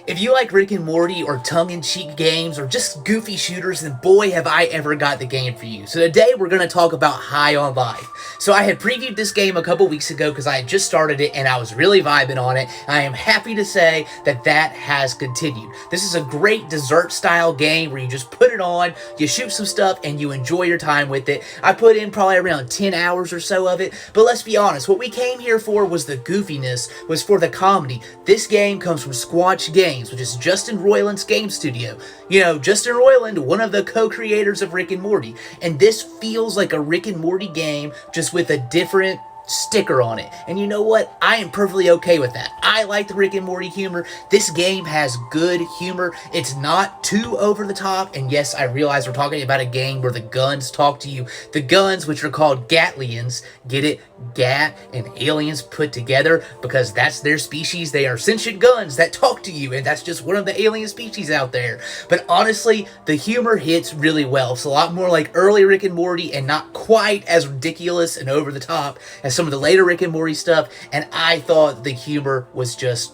If you like Rick and Morty or tongue-in-cheek games or just goofy shooters, then boy have I ever got the game for you. So today we're going to talk about High on Life. So I had previewed this game a couple weeks ago because I had just started it and I was really vibing on it. I am happy to say that that has continued. This is a great dessert-style game where you just put it on, you shoot some stuff, and you enjoy your time with it. I put in probably around 10 hours or so of it, but let's be honest, what we came here for was the goofiness, was for the comedy. This game comes from Squanch Games, which is Justin Roiland's game studio. You know, Justin Roiland, one of the co-creators of Rick and Morty. And this feels like a Rick and Morty game, just with a different sticker on it. And you know what? I am perfectly okay with that. I like the Rick and Morty humor. This game has good humor. It's not too over the top. And yes, I realize we're talking about a game where the guns talk to you. The guns, which are called Gatlians, get it? Gat and aliens put together, because that's their species. They are sentient guns that talk to you, and that's just one of the alien species out there. But honestly, the humor hits really well. It's a lot more like early Rick and Morty and not quite as ridiculous and over the top as some of the later Rick and Morty stuff, and I thought the humor was just,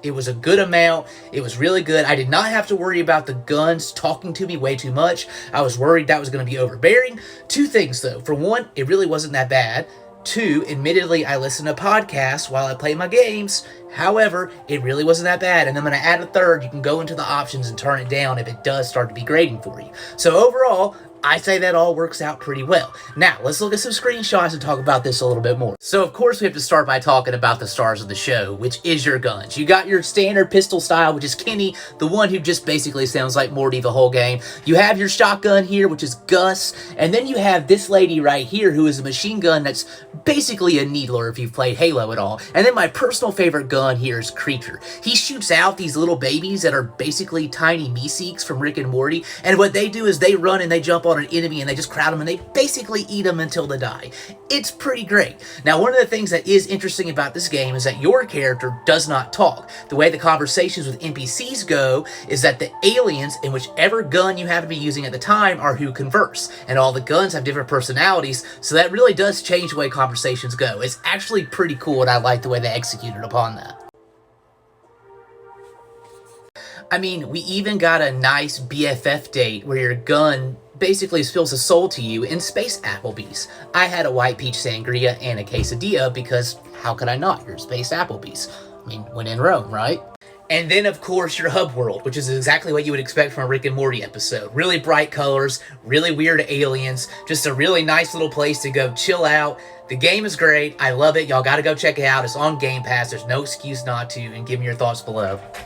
it was a good amount. It was really good. I did not have to worry about the guns talking to me way too much. I was worried that was going to be overbearing. Two things, though. For one, it really wasn't that bad. Two, admittedly, I listen to podcasts while I play my games. However, it really wasn't that bad. And I'm going to add a third. You can go into the options and turn it down if it does start to be grating for you. So overall, I say that all works out pretty well. Now, let's look at some screenshots and talk about this a little bit more. So, of course, we have to start by talking about the stars of the show, which is your guns. You got your standard pistol style, which is Kenny, the one who just basically sounds like Morty the whole game. You have your shotgun here, which is Gus. And then you have this lady right here, who is a machine gun that's basically a needler if you've played Halo at all. And then my personal favorite gun here is Creature. He shoots out these little babies that are basically tiny Meeseeks from Rick and Morty. And what they do is they run and they jump on an enemy and they just crowd them and they basically eat them until they die. It's pretty great. Now, one of the things that is interesting about this game is that your character does not talk. The way the conversations with NPCs go is that the aliens in whichever gun you happen to be using at the time are who converse. And all the guns have different personalities, so that really does change the way conversations go. It's actually pretty cool, and I like the way they executed upon that. I mean, we even got a nice BFF date where your gun basically spills a soul to you in Space Applebee's. I had a white peach sangria and a quesadilla because how could I not? You're Space Applebee's. I mean, when in Rome, right? And then, of course, your hub world, which is exactly what you would expect from a Rick and Morty episode. Really bright colors, really weird aliens, just a really nice little place to go chill out. The game is great. I love it. Y'all got to go check it out. It's on Game Pass. There's no excuse not to, and give me your thoughts below.